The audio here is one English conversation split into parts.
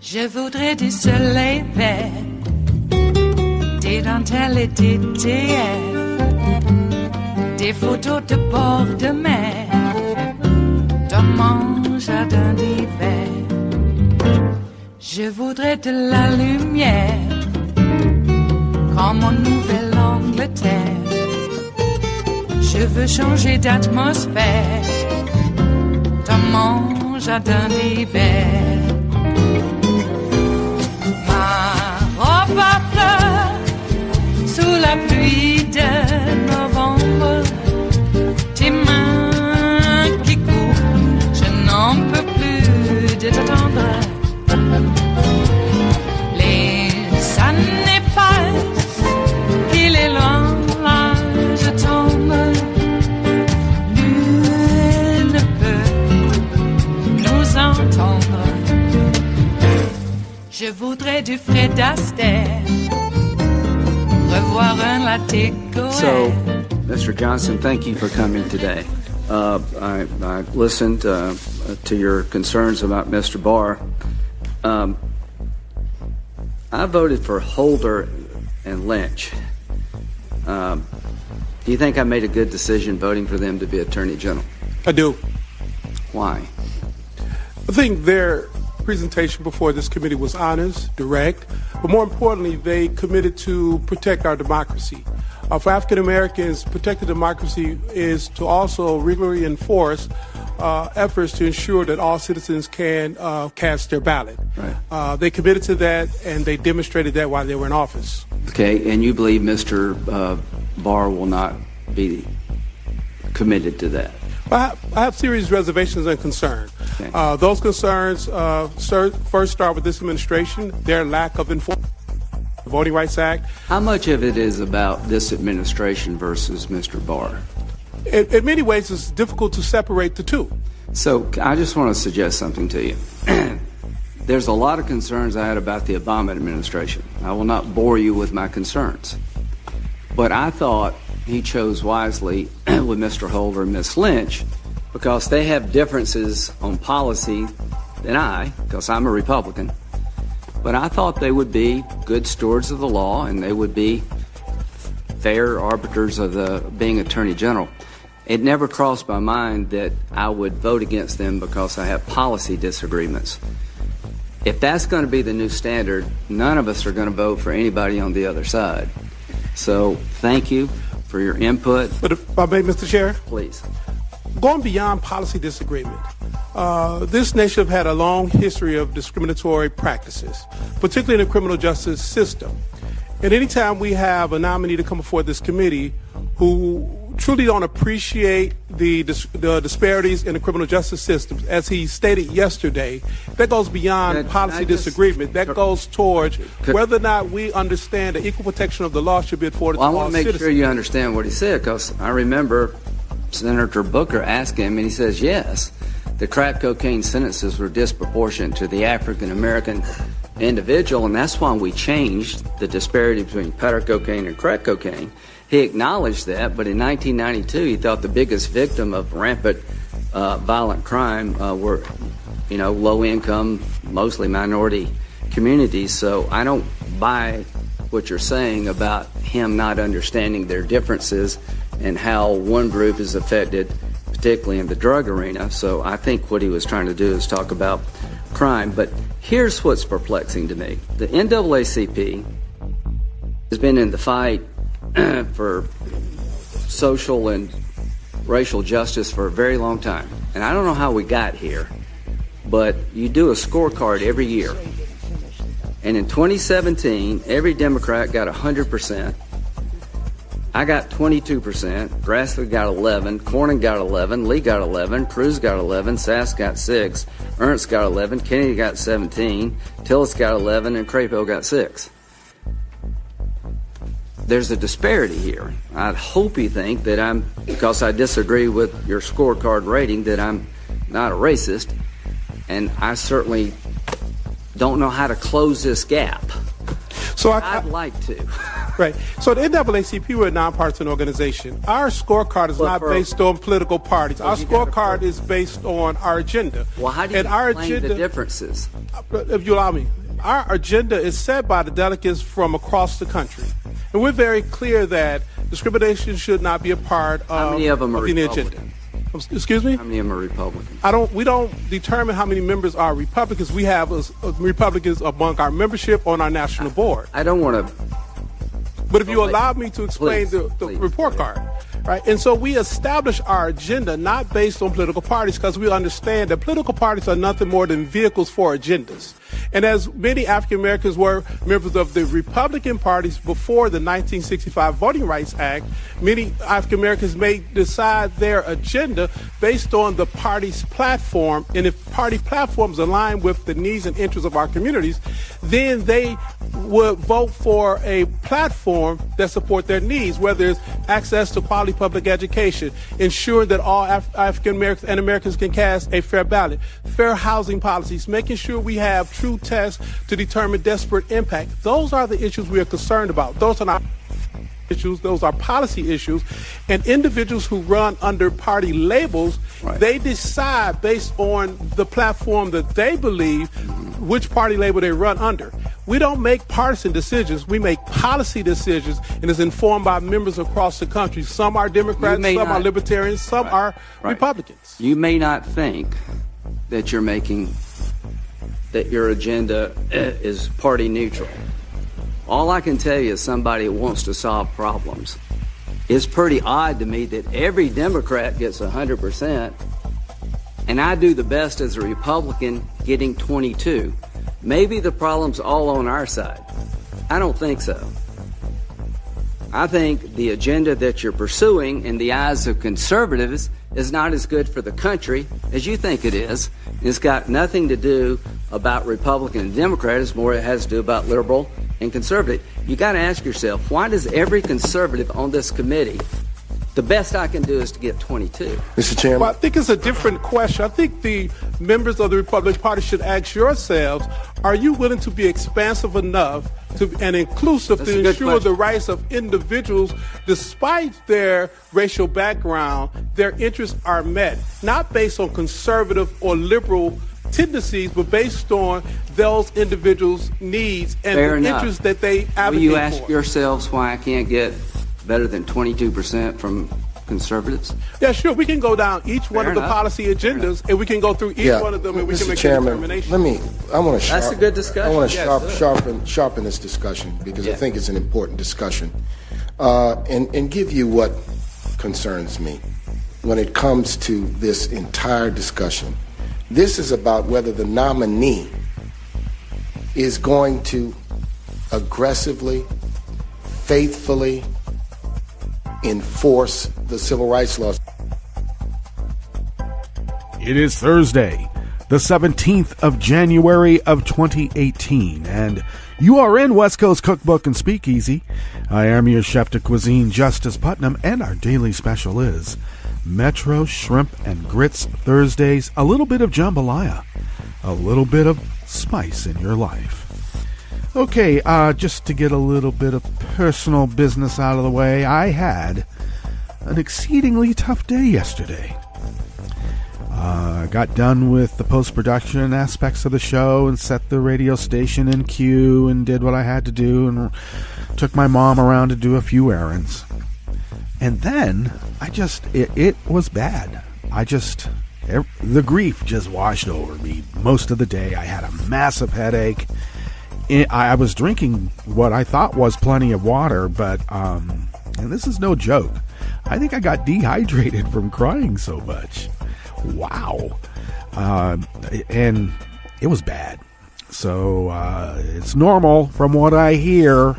Je voudrais du soleil vert, des dentelles et des théières, des photos de bord de mer, dans mon jardin d'hiver. Je voudrais de la lumière, comme en Nouvelle-Angleterre. Je veux changer d'atmosphère, dans mon jardin d'hiver. Ma fleur, sous la pluie de novembre, tes mains qui courent, je n'en peux plus de t'attendre. Les années passent, qu'il est loin, là je tombe. Nul ne peut nous entendre. Je voudrais du Fred Astaire, revoir un latte Goël. So, Mr. Johnson, thank you for coming today. I listened to your concerns about Mr. Barr. I voted for Holder and Lynch. Do you think I made a good decision voting for them to be Attorney General? I do. Why? I think their presentation before this committee was honest, direct, but more importantly, they committed to protect our democracy. For African Americans, protecting democracy is to also regularly enforce efforts to ensure that all citizens can cast their ballot. Right. They committed to that, and they demonstrated that while they were in office. Okay, and you believe Mr. Barr will not be committed to that? I have serious reservations and concerns. Okay. Those concerns first start with this administration, their lack of enforcement of the Voting Rights Act. How much of it is about this administration versus Mr. Barr? In many ways, it's difficult to separate the two. So I just want to suggest something to you. There's a lot of concerns I had about the Obama administration. I will not bore you with my concerns. But I thought he chose wisely with Mr. Holder and Ms. Lynch because they have differences on policy than I, because I'm a Republican. But I thought they would be good stewards of the law and they would be fair arbiters of being Attorney General. It never crossed my mind that I would vote against them because I have policy disagreements. If that's going to be the new standard, none of us are going to vote for anybody on the other side. So thank you for your input. But if I may, Mr. Chair? Please. Going beyond policy disagreement, this nation have had a long history of discriminatory practices, particularly in the criminal justice system. And anytime we have a nominee to come before this committee who truly don't appreciate the disparities in the criminal justice system, as he stated yesterday, that goes beyond policy disagreement. That goes towards whether or not we understand that equal protection of the law should be afforded to all citizens. I want to make sure you understand what he said, because I remember Senator Booker asked him, and he says, yes, the crack cocaine sentences were disproportionate to the African American individual, and that's why we changed the disparity between powder cocaine and crack cocaine. He acknowledged that, but in 1992, he thought the biggest victim of rampant violent crime were, low-income, mostly minority communities. So I don't buy what you're saying about him not understanding their differences and how one group is affected, particularly in the drug arena. So I think what he was trying to do is talk about crime. But here's what's perplexing to me. The NAACP has been in the fight for social and racial justice for a very long time. And I don't know how we got here, but you do a scorecard every year. And in 2017, every Democrat got 100%. I got 22%, Grassley got 11, Cornyn got 11, Lee got 11, Cruz got 11, Sass got 6, Ernst got 11, Kennedy got 17, Tillis got 11, and Crapo got 6. there's a disparity here. I hope you think that because I disagree with your scorecard rating, that I'm not a racist, and I certainly don't know how to close this gap. So I'd like to. Right. So the NAACP, we're a nonpartisan organization. Our scorecard is not based on political parties. Our scorecard is based on our agenda. Well, how do you explain the differences? If you allow me. Our agenda is set by the delegates from across the country. And we're very clear that discrimination should not be a part of How many of them are Republicans? Agenda. Excuse me? How many of them are Republicans? We don't determine how many members are Republicans. We have Republicans among our membership on our national board. I don't want to. But if you allow me to explain the report card, right? And so we establish our agenda not based on political parties, because we understand that political parties are nothing more than vehicles for agendas. And as many African Americans were members of the Republican parties before the 1965 Voting Rights Act, many African Americans may decide their agenda based on the party's platform. And if party platforms align with the needs and interests of our communities, then they would vote for a platform that support their needs, whether it's access to quality public education, ensuring that all African Americans and Americans can cast a fair ballot, fair housing policies, making sure we have true tests to determine disparate impact. Those are the issues we are concerned about. Those are not issues, those are policy issues. And individuals who run under party labels, they decide based on the platform that they believe which party label they run under. We don't make partisan decisions. We make policy decisions, and it's informed by members across the country. Some are Democrats, some are Libertarians, some are Republicans. You may not think that that your agenda is party neutral. All I can tell you is somebody who wants to solve problems. It's pretty odd to me that every Democrat gets 100%, and I do the best as a Republican getting 22. Maybe the problem's all on our side. I don't think so. I think the agenda that you're pursuing in the eyes of conservatives is not as good for the country as you think it is. It's got nothing to do about Republican and Democrat. It's more it has to do about liberal and conservative. You got to ask yourself, why does every conservative on this committee, the best I can do is to get 22? Mr. Chairman. Well, I think it's a different question. I think the members of the Republican Party should ask yourselves, are you willing to be expansive enough and inclusive to ensure the rights of individuals, despite their racial background, their interests are met, not based on conservative or liberal tendencies, but based on those individuals' needs and the interests that they advocate for. Will you ask yourselves why I can't get better than 22% from conservatives? Yeah, sure. We can go down each one of the policy agendas, and we can go through each one of them, and we can make a determination. That's a good discussion. I want to sharpen this discussion, because I think it's an important discussion, and give you what concerns me when it comes to this entire discussion. This is about whether the nominee is going to aggressively, faithfully enforce the civil rights laws. It is Thursday, the 17th of January of 2018, and you are in West Coast Cookbook and Speakeasy. I am your chef de cuisine, Justice Putnam, and our daily special is Metro Shrimp and Grits Thursdays. A little bit of jambalaya, a little bit of spice in your life. Okay, just to get a little bit of personal business out of the way, I had an exceedingly tough day yesterday. I got done with the post-production aspects of the show and set the radio station in queue and did what I had to do and took my mom around to do a few errands. And then it was bad. The grief just washed over me. Most of the day I had a massive headache. I was drinking what I thought was plenty of water, but, and this is no joke, I think I got dehydrated from crying so much. Wow. And it was bad. So, it's normal from what I hear,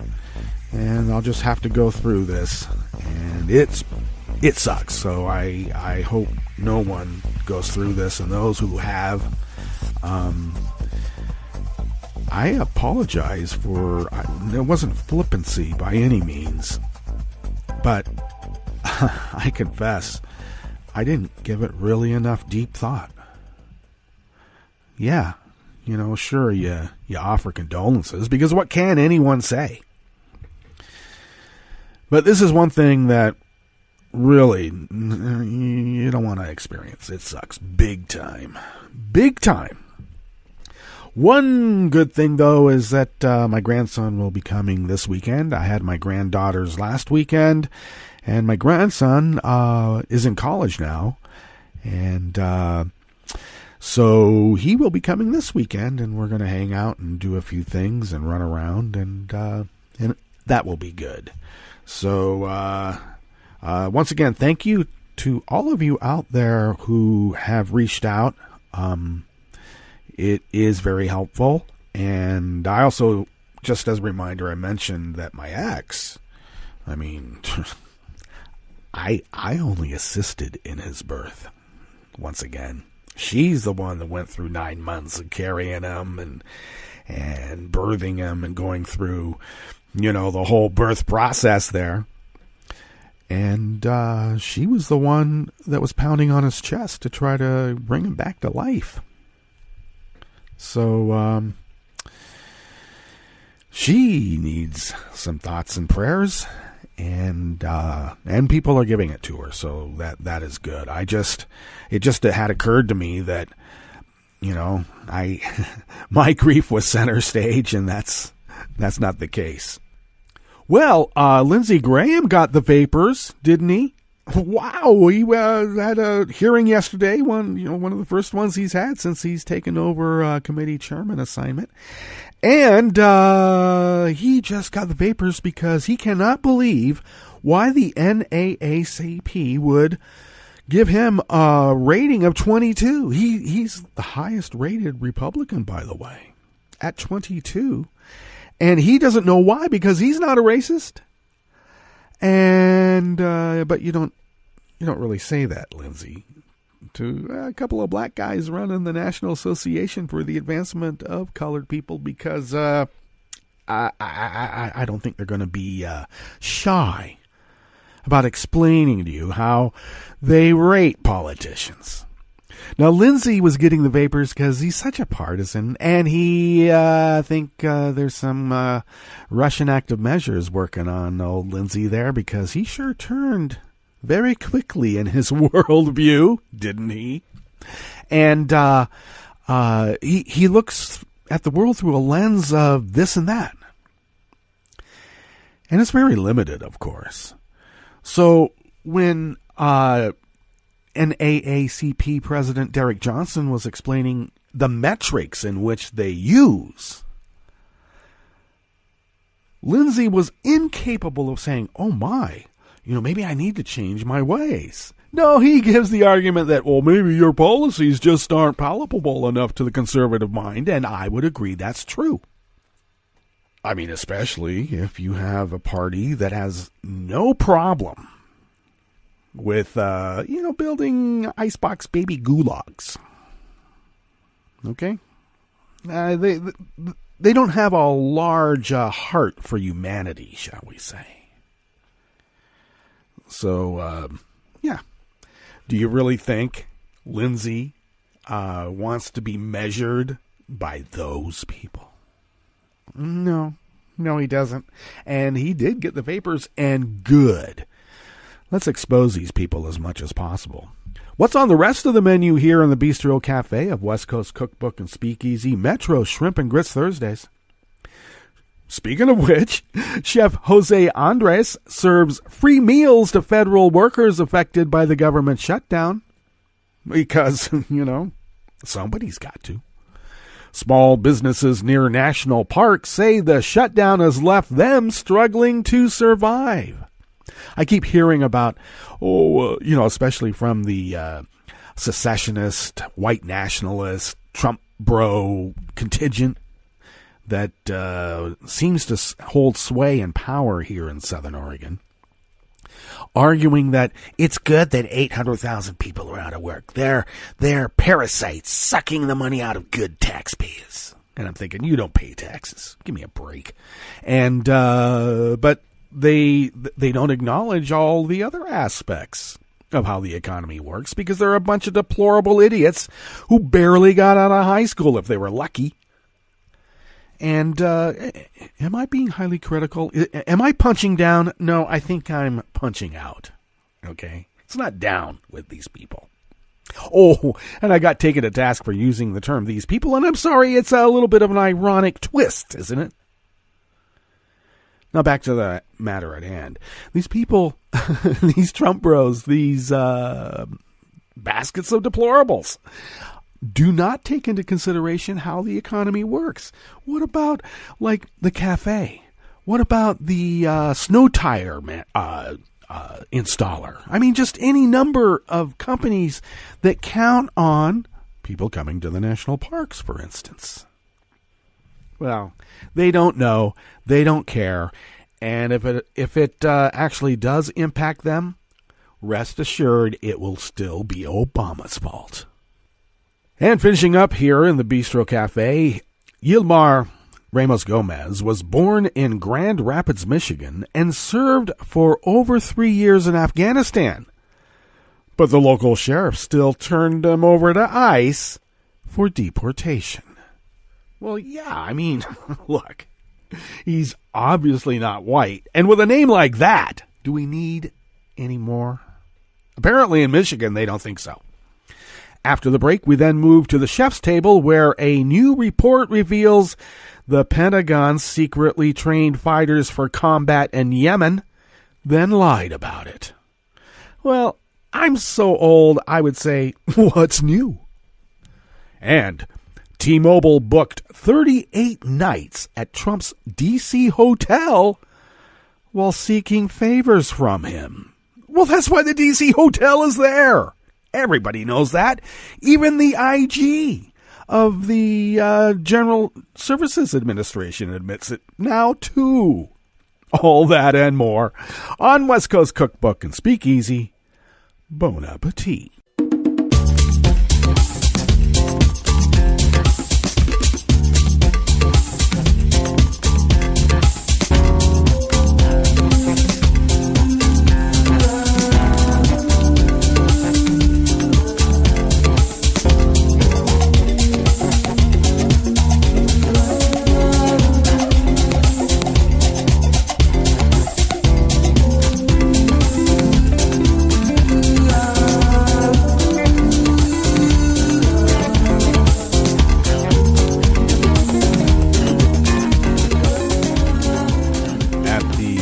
and I'll just have to go through this. And it sucks. So I hope no one goes through this, and those who have, I apologize for, it wasn't flippancy by any means, but I confess, I didn't give it really enough deep thought. Yeah, sure, you offer condolences, because what can anyone say? But this is one thing that really you don't want to experience. It sucks big time. Big time. One good thing, though, is that my grandson will be coming this weekend. I had my granddaughters last weekend, and my grandson is in college now. And so he will be coming this weekend, and we're going to hang out and do a few things and run around, and that will be good. So once again, thank you to all of you out there who have reached out. It is very helpful. And I also, just as a reminder, I mentioned that my ex, I only assisted in his birth. Once again, she's the one that went through 9 months of carrying him and birthing him and going through, the whole birth process there. And she was the one that was pounding on his chest to try to bring him back to life. So she needs some thoughts and prayers, and people are giving it to her. So that is good. It just had occurred to me that my grief was center stage, and that's not the case. Well, Lindsey Graham got the vapors, didn't he? Wow, he had a hearing yesterday, one of the first ones he's had since he's taken over committee chairman assignment. And he just got the vapors because he cannot believe why the NAACP would give him a rating of 22. He's the highest rated Republican, by the way, at 22. And he doesn't know why, because he's not a racist. And but you don't really say that, Lindsey, to a couple of black guys running the National Association for the Advancement of Colored People, because I don't think they're going to be shy about explaining to you how they rate politicians. Now, Lindsey was getting the vapors because he's such a partisan, and he, I think there's some Russian active measures working on old Lindsey there, because he sure turned very quickly in his worldview, didn't he? And he looks at the world through a lens of this and that. And it's very limited, of course. So when NAACP President Derrick Johnson was explaining the metrics in which they use, Lindsey was incapable of saying, oh my, maybe I need to change my ways. No, he gives the argument that, well, maybe your policies just aren't palatable enough to the conservative mind, and I would agree that's true. Especially if you have a party that has no problem with, building icebox baby gulags. Okay? They don't have a large heart for humanity, shall we say. So, yeah. Do you really think Lindsey wants to be measured by those people? No, he doesn't. And he did get the vapors, and good. Let's expose these people as much as possible. What's on the rest of the menu here in the Bistro Cafe of West Coast Cookbook and Speakeasy? Metro Shrimp and Grits Thursdays. Speaking of which, Chef Jose Andres serves free meals to federal workers affected by the government shutdown. Because, somebody's got to. Small businesses near national parks say the shutdown has left them struggling to survive. I keep hearing about, especially from the secessionist, white nationalist, Trump bro contingent that seems to hold sway and power here in Southern Oregon, arguing that it's good that 800,000 people are out of work. They're parasites sucking the money out of good taxpayers. And I'm thinking, you don't pay taxes. Give me a break. And but they don't acknowledge all the other aspects of how the economy works because they're a bunch of deplorable idiots who barely got out of high school if they were lucky. And am I being highly critical? Am I punching down? No, I think I'm punching out. Okay? It's not down with these people. Oh, and I got taken to task for using the term these people, and I'm sorry, it's a little bit of an ironic twist, isn't it? Now back to the matter at hand. These people, these Trump bros, these baskets of deplorables, do not take into consideration how the economy works. What about, like, the cafe? What about the snow tire installer? I mean, just any number of companies that count on people coming to the national parks, for instance. Well, they don't know, they don't care, and if it actually does impact them, rest assured it will still be Obama's fault. And finishing up here in the Bistro Cafe, Jilmar Ramos-Gomez was born in Grand Rapids, Michigan, and served for over 3 years in Afghanistan. But the local sheriff still turned him over to ICE for deportation. Well, yeah, I mean, look, he's obviously not white. And with a name like that, do we need any more? Apparently in Michigan, they don't think so. After the break, we then move to the chef's table, where a new report reveals the Pentagon secretly trained fighters for combat in Yemen, then lied about it. Well, I'm so old, I would say, what's new? And T-Mobile booked 38 nights at Trump's D.C. hotel while seeking favors from him. Well, that's why the D.C. hotel is there. Everybody knows that. Even the IG of the General Services Administration admits it now, too. All that and more on West Coast Cookbook and Speakeasy. Bon appetit.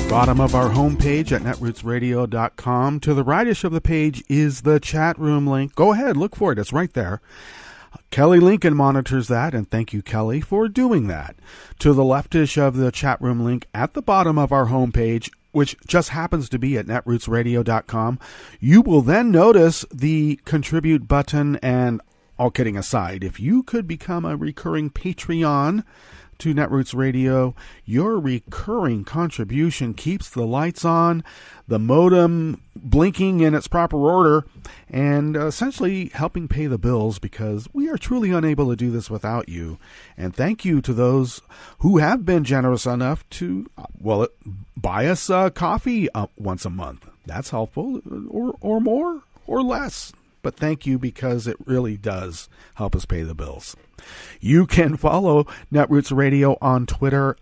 Bottom of our homepage at netrootsradio.com. To the rightish of the page is the chat room link. Go ahead, look for it. It's right there. Kelly Lincoln monitors that, and thank you, Kelly, for doing that. To the leftish of the chat room link at the bottom of our homepage, which just happens to be at netrootsradio.com, you will then notice the contribute button. And all kidding aside, if you could become a recurring Patreon to Netroots Radio, your recurring contribution keeps the lights on, the modem blinking in its proper order, and essentially helping pay the bills, because we are truly unable to do this without you. And thank you to those who have been generous enough to, buy us coffee once a month. That's helpful, or more, or less. But thank you, because it really does help us pay the bills. You can follow Netroots Radio on Twitter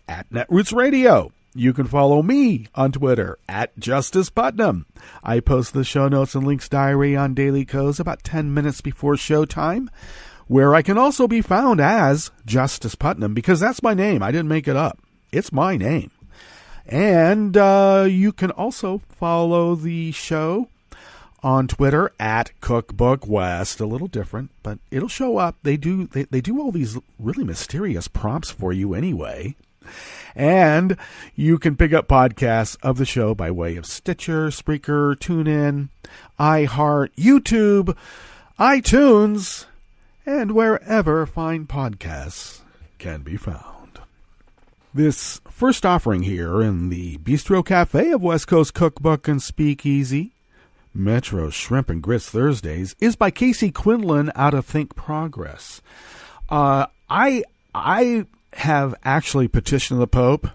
at Netroots Radio. You can follow me on Twitter at Justice Putnam. I post the show notes and links diary on Daily Codes about 10 minutes before showtime, where I can also be found as Justice Putnam, because that's my name. I didn't make it up. It's my name. And you can also follow the show on Twitter at Cookbook West. A little different, but it'll show up. They do all these really mysterious prompts for you anyway. And you can pick up podcasts of the show by way of Stitcher, Spreaker, TuneIn, iHeart, YouTube, iTunes, and wherever fine podcasts can be found. This first offering here in the Bistro Cafe of West Coast Cookbook and Speakeasy, Metro Shrimp and Grits Thursdays, is by Casey Quinlan out of Think Progress. I I have actually petitioned the Pope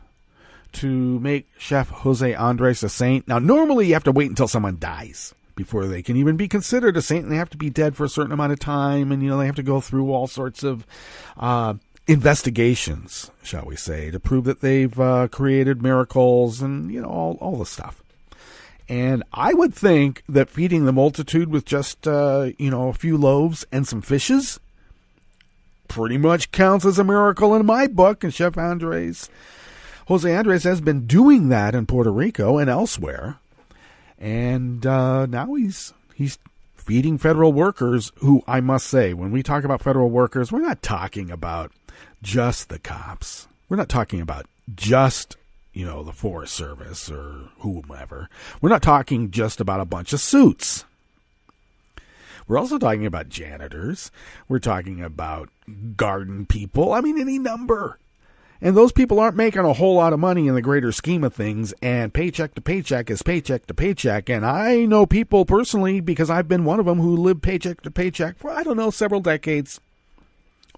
to make Chef Jose Andres a saint. Now, normally you have to wait until someone dies before they can even be considered a saint, and they have to be dead for a certain amount of time, and, they have to go through all sorts of investigations, shall we say, to prove that they've created miracles and, all the stuff. And I would think that feeding the multitude with just, a few loaves and some fishes pretty much counts as a miracle in my book. And Chef Jose Andres has been doing that in Puerto Rico and elsewhere. And now he's feeding federal workers who, I must say, when we talk about federal workers, we're not talking about just the cops. We're not talking about just, the Forest Service or whomever. We're not talking just about a bunch of suits. We're also talking about janitors. We're talking about garden people. I mean, any number. And those people aren't making a whole lot of money in the greater scheme of things, and paycheck to paycheck is paycheck to paycheck. And I know people personally, because I've been one of them, who lived paycheck to paycheck for, several decades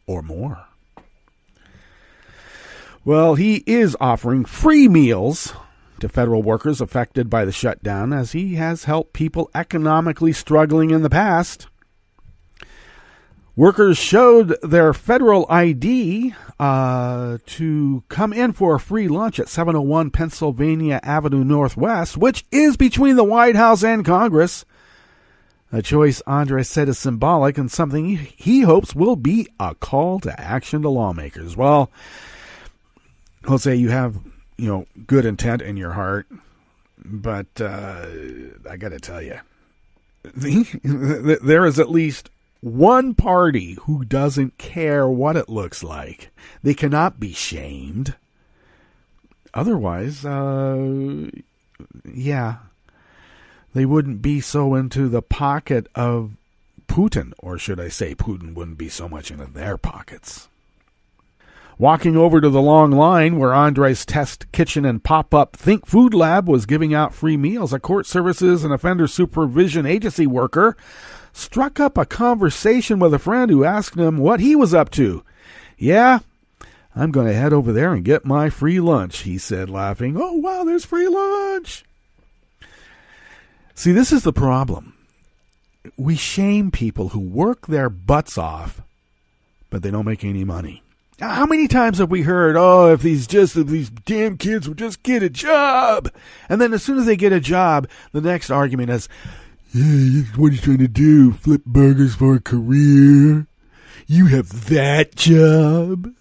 or more. Well, he is offering free meals to federal workers affected by the shutdown, as he has helped people economically struggling in the past. Workers showed their federal ID to come in for a free lunch at 701 Pennsylvania Avenue Northwest, which is between the White House and Congress. A choice Andres said is symbolic and something he hopes will be a call to action to lawmakers. Well, Jose, you have, good intent in your heart, but I got to tell you, there is at least one party who doesn't care what it looks like. They cannot be shamed. Otherwise, they wouldn't be so into the pocket of Putin, or should I say Putin wouldn't be so much into their pockets. Walking over to the long line where Andres Test Kitchen and pop-up Think Food Lab was giving out free meals, a court services and offender supervision agency worker struck up a conversation with a friend who asked him what he was up to. "Yeah, I'm going to head over there and get my free lunch," he said, laughing. "Oh, wow, there's free lunch." See, this is the problem. We shame people who work their butts off, but they don't make any money. How many times have we heard, if these damn kids would just get a job? And then as soon as they get a job, the next argument is, what are you trying to do? Flip burgers for a career? You have that job?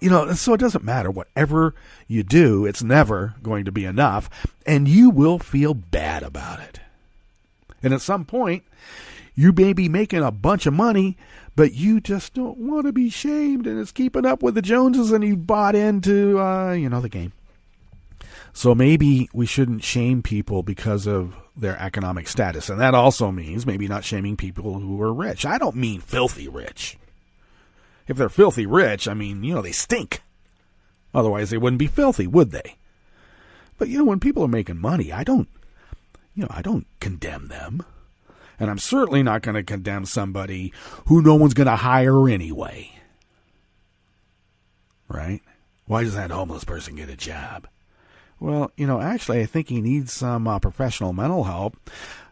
So it doesn't matter. Whatever you do, it's never going to be enough, and you will feel bad about it. And at some point, you may be making a bunch of money, but you just don't want to be shamed, and it's keeping up with the Joneses, and you've bought into, the game. So maybe we shouldn't shame people because of their economic status. And that also means maybe not shaming people who are rich. I don't mean filthy rich. If they're filthy rich, I mean, they stink. Otherwise, they wouldn't be filthy, would they? But, when people are making money, I don't condemn them. And I'm certainly not going to condemn somebody who no one's going to hire anyway. Right? Why does that homeless person get a job? Well, actually, I think he needs some professional mental help.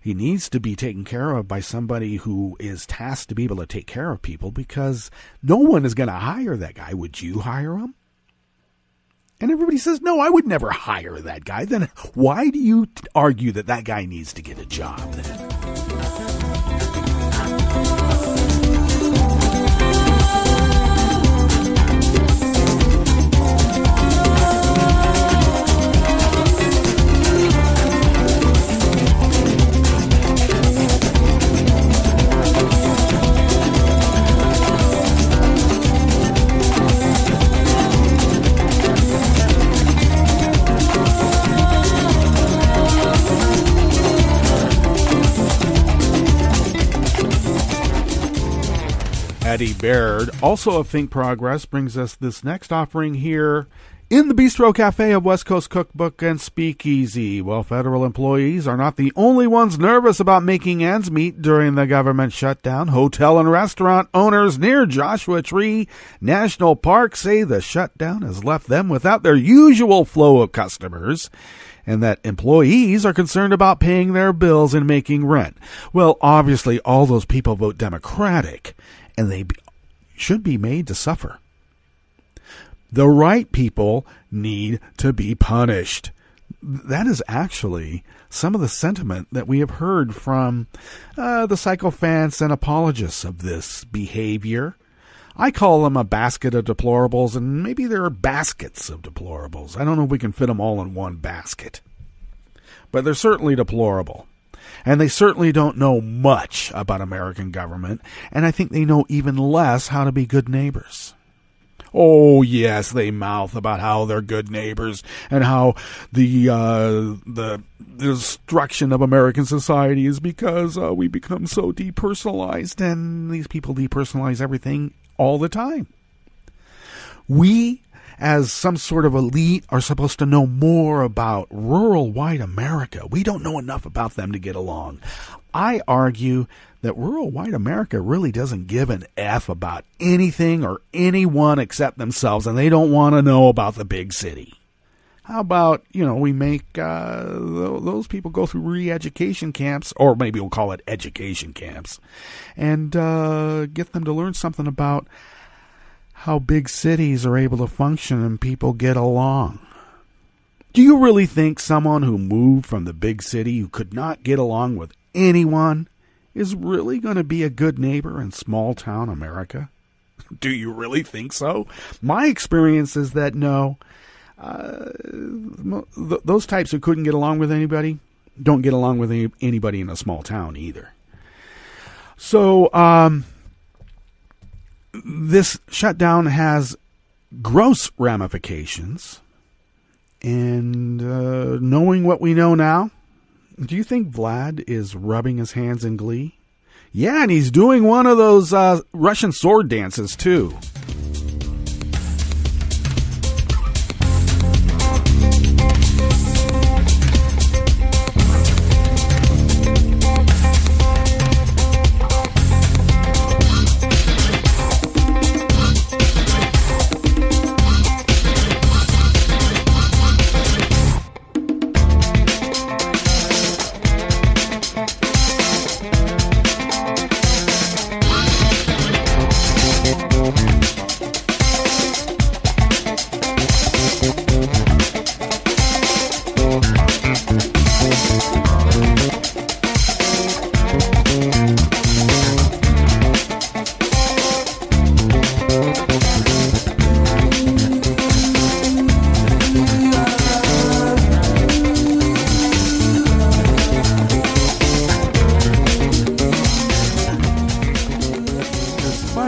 He needs to be taken care of by somebody who is tasked to be able to take care of people, because no one is going to hire that guy. Would you hire him? And everybody says, no, I would never hire that guy. Then why do you argue that guy needs to get a job then? Eddie Baird, also of Think Progress, brings us this next offering here In the Bistro Cafe of West Coast Cookbook and Speakeasy, well, federal employees are not the only ones nervous about making ends meet during the government shutdown. Hotel and restaurant owners near Joshua Tree National Park say the shutdown has left them without their usual flow of customers, and that employees are concerned about paying their bills and making rent. Well, obviously, all those people vote Democratic, and they should be made to suffer. The right people need to be punished. That is actually some of the sentiment that we have heard from the sycophants and apologists of this behavior. I call them a basket of deplorables, and maybe there are baskets of deplorables. I don't know if we can fit them all in one basket. But they're certainly deplorable. And they certainly don't know much about American government, and I think they know even less how to be good neighbors. Oh, yes, they mouth about how they're good neighbors and how the destruction of American society is because we become so depersonalized, and these people depersonalize everything all the time. We, as some sort of elite, are supposed to know more about rural white America. We don't know enough about them to get along. I argue that rural white America really doesn't give an F about anything or anyone except themselves, and they don't want to know about the big city. How about, we make those people go through re-education camps, or maybe we'll call it education camps, and get them to learn something about how big cities are able to function and people get along. Do you really think someone who moved from the big city who could not get along with anyone is really going to be a good neighbor in small-town America? Do you really think so? My experience is that no. Those types who couldn't get along with anybody don't get along with anybody in a small town either. So this shutdown has gross ramifications. And knowing what we know now, do you think Vlad is rubbing his hands in glee? Yeah, and he's doing one of those Russian sword dances, too.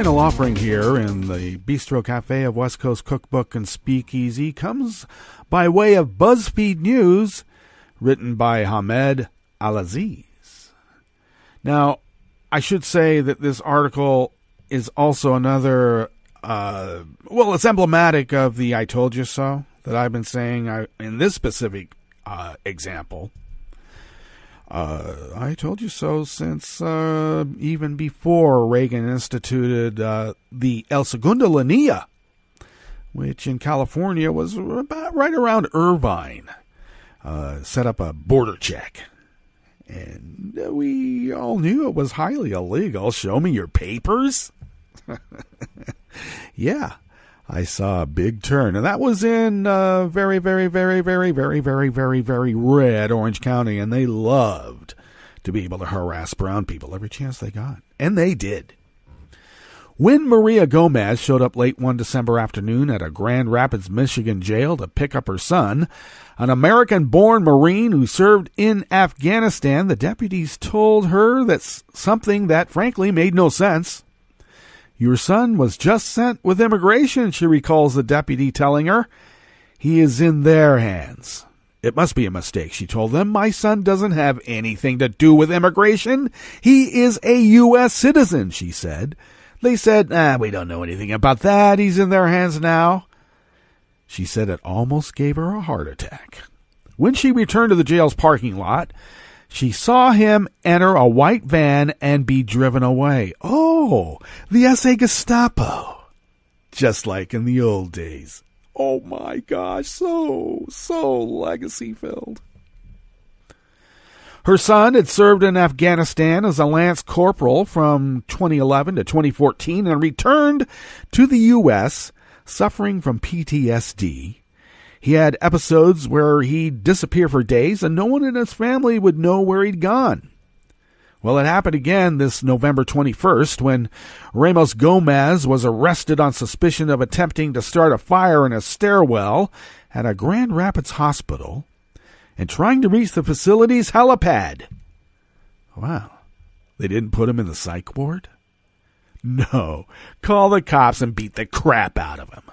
Offering here in the Bistro Cafe of West Coast Cookbook and Speakeasy comes by way of BuzzFeed News, written by Hamed Al-Aziz. Now, I should say that this article is also another, it's emblematic of the I told you so that I've been saying in this specific example. I told you so since even before Reagan instituted the El Segundo Linea, which in California was about right around Irvine, set up a border check. And we all knew it was highly illegal. Show me your papers. Yeah, I saw a big turn. And that was in very, very, very, very, very, very, very, very red Orange County. And they loved to be able to harass brown people every chance they got. And they did. When Maria Gomez showed up late one December afternoon at a Grand Rapids, Michigan jail to pick up her son, an American-born Marine who served in Afghanistan, the deputies told her that something that frankly made no sense. Your son was just sent with immigration, she recalls the deputy telling her. He is in their hands. It must be a mistake, she told them. My son doesn't have anything to do with immigration. He is a U.S. citizen, she said. They said, we don't know anything about that. He's in their hands now. She said it almost gave her a heart attack. When she returned to the jail's parking lot, she saw him enter a white van and be driven away. Oh, the SA Gestapo. Just like in the old days. Oh my gosh, so legacy-filled. Her son had served in Afghanistan as a lance corporal from 2011 to 2014 and returned to the U.S. suffering from PTSD. He had episodes where he'd disappear for days and no one in his family would know where he'd gone. Well, it happened again this November 21st when Ramos-Gomez was arrested on suspicion of attempting to start a fire in a stairwell at a Grand Rapids hospital and trying to reach the facility's helipad. Wow, they didn't put him in the psych ward? No, call the cops and beat the crap out of him.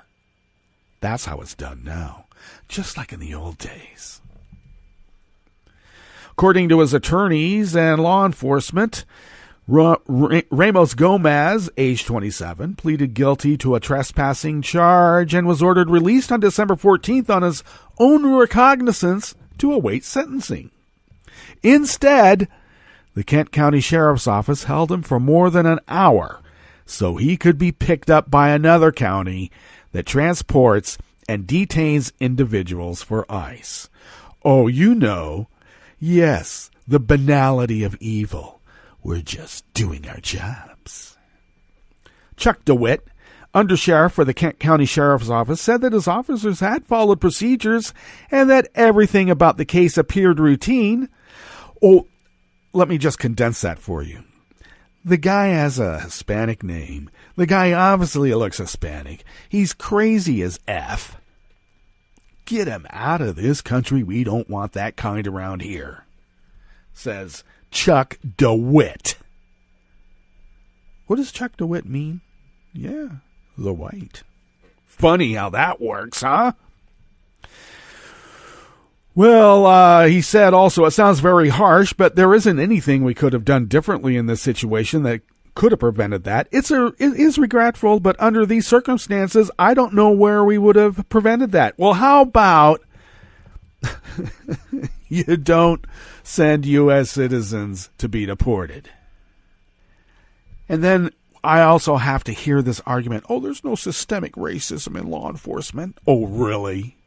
That's how it's done now, just like in the old days. According to his attorneys and law enforcement, Ramos-Gomez, age 27, pleaded guilty to a trespassing charge and was ordered released on December 14th on his own recognizance to await sentencing. Instead, the Kent County Sheriff's Office held him for more than an hour so he could be picked up by another county that transports and detains individuals for ICE. Oh, you know, yes, the banality of evil. We're just doing our jobs. Chuck DeWitt, undersheriff for the Kent County Sheriff's Office, said that his officers had followed procedures and that everything about the case appeared routine. Oh, let me just condense that for you. The guy has a Hispanic name. The guy obviously looks Hispanic. He's crazy as F. Get him out of this country. We don't want that kind around here, says Chuck DeWitt. What does Chuck DeWitt mean? Yeah, the white. Funny how that works, huh? Well, he said also, it sounds very harsh, but there isn't anything we could have done differently in this situation that could have prevented that. It is regretful, but under these circumstances, I don't know where we would have prevented that. Well, how about you don't send U.S. citizens to be deported? And then I also have to hear this argument, oh, there's no systemic racism in law enforcement. Oh, really?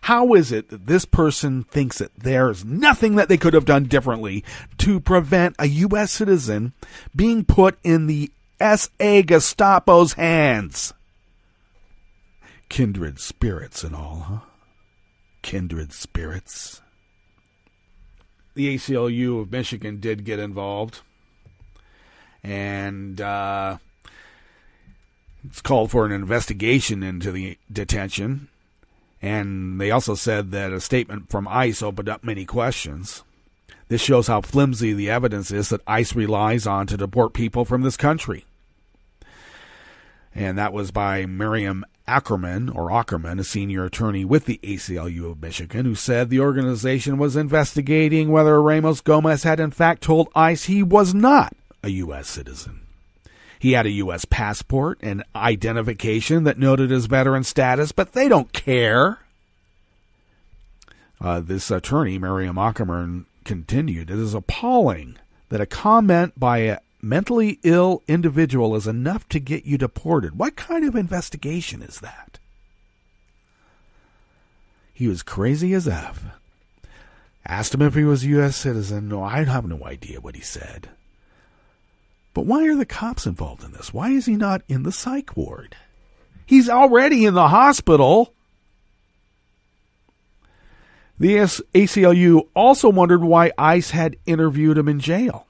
How is it that this person thinks that there's nothing that they could have done differently to prevent a U.S. citizen being put in the SA Gestapo's hands? Kindred spirits and all, huh? Kindred spirits. The ACLU of Michigan did get involved. And it's called for an investigation into the detention. And they also said that a statement from ICE opened up many questions. This shows how flimsy the evidence is that ICE relies on to deport people from this country. And that was by Miriam Ackerman, a senior attorney with the ACLU of Michigan, who said the organization was investigating whether Ramos-Gomez had in fact told ICE he was not a U.S. citizen. He had a U.S. passport and identification that noted his veteran status, but they don't care. This attorney, Miriam Ackerman, continued, it is appalling that a comment by a mentally ill individual is enough to get you deported. What kind of investigation is that? He was crazy as F. Asked him if he was a U.S. citizen. No, I have no idea what he said. But why are the cops involved in this? Why is he not in the psych ward? He's already in the hospital. The ACLU also wondered why ICE had interviewed him in jail.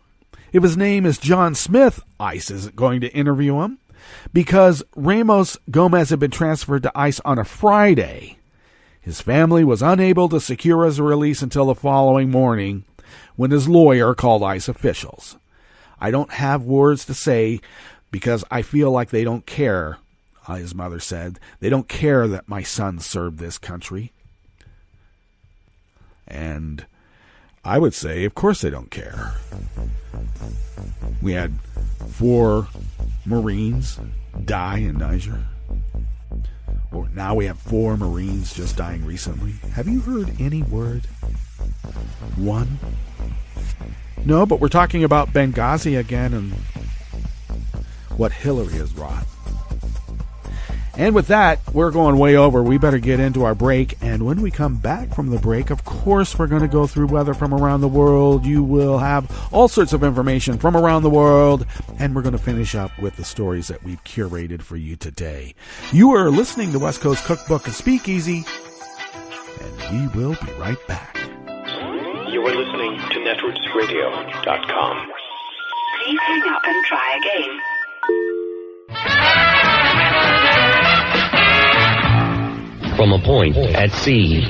If his name is John Smith, ICE isn't going to interview him because Ramos-Gomez had been transferred to ICE on a Friday. His family was unable to secure his release until the following morning when his lawyer called ICE officials. I don't have words to say because I feel like they don't care, his mother said. They don't care that my son served this country. And I would say, of course they don't care. We had 4 Marines die in Niger. Or now we have 4 Marines just dying recently. Have you heard any word? One? No, but we're talking about Benghazi again and what Hillary has wrought. And with that, we're going way over. We better get into our break. And when we come back from the break, of course, we're going to go through weather from around the world. You will have all sorts of information from around the world. And we're going to finish up with the stories that we've curated for you today. You are listening to West Coast Cookbook and Speakeasy. And we will be right back. You are listening to netrootsradio.com. Please hang up and try again. From a point at sea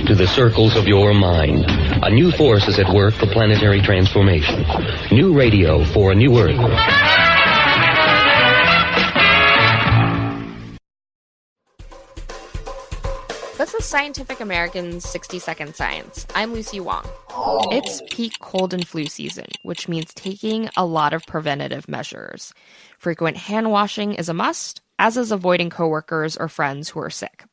to the circles of your mind, a new force is at work for planetary transformation. New radio for a new Earth. This is Scientific American's 60-Second Science. I'm Lucy Wong. It's peak cold and flu season, which means taking a lot of preventative measures. Frequent hand washing is a must, as is avoiding coworkers or friends who are sick.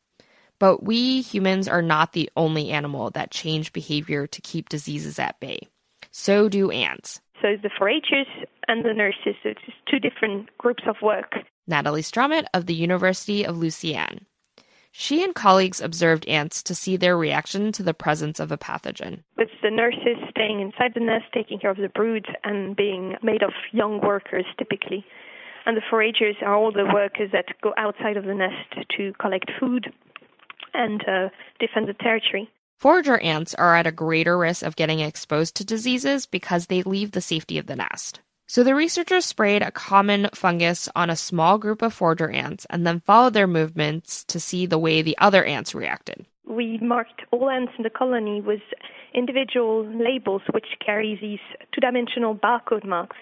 But we humans are not the only animal that change behavior to keep diseases at bay. So do ants. So the foragers and the nurses, so it's just 2 different groups of work. Natalie Stromit of the University of Louisiana. She and colleagues observed ants to see their reaction to the presence of a pathogen. It's the nurses staying inside the nest, taking care of the brood, and being made of young workers typically. And the foragers are all the workers that go outside of the nest to collect food and defend the territory. Forager ants are at a greater risk of getting exposed to diseases because they leave the safety of the nest. So the researchers sprayed a common fungus on a small group of forager ants and then followed their movements to see the way the other ants reacted. We marked all ants in the colony with individual labels which carry these 2-dimensional barcode marks,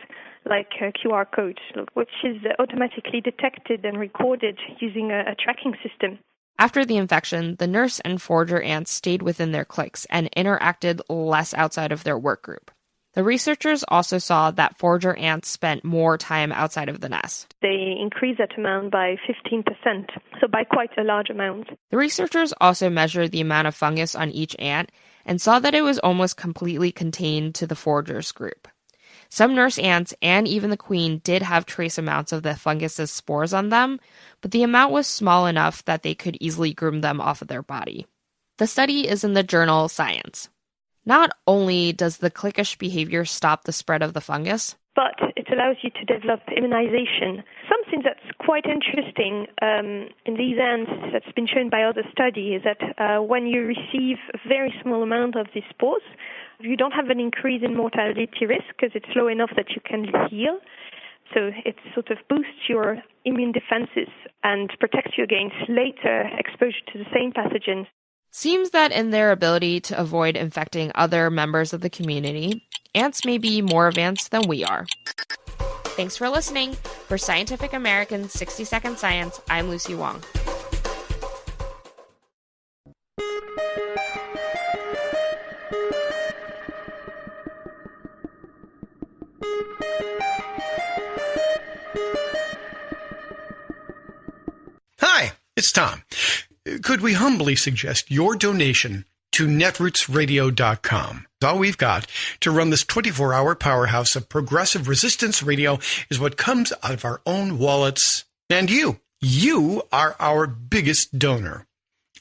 like QR codes, which is automatically detected and recorded using a tracking system. After the infection, the nurse and forager ants stayed within their cliques and interacted less outside of their work group. The researchers also saw that forager ants spent more time outside of the nest. They increased that amount by 15%, so by quite a large amount. The researchers also measured the amount of fungus on each ant and saw that it was almost completely contained to the foragers group. Some nurse ants and even the queen did have trace amounts of the fungus's spores on them, but the amount was small enough that they could easily groom them off of their body. The study is in the journal Science. Not only does the cliquish behavior stop the spread of the fungus, but it allows you to develop immunization. Something that's quite interesting in these ants that's been shown by other studies is that when you receive a very small amount of these spores, you don't have an increase in mortality risk because it's low enough that you can heal. So it sort of boosts your immune defenses and protects you against later exposure to the same pathogens. Seems that in their ability to avoid infecting other members of the community, ants may be more advanced than we are. Thanks for listening. For Scientific American's 60-Second Science, I'm Lucy Wong. Hi, it's Tom. Could we humbly suggest your donation to netrootsradio.com? All we've got to run this 24-hour powerhouse of progressive resistance radio is what comes out of our own wallets. And you are our biggest donor.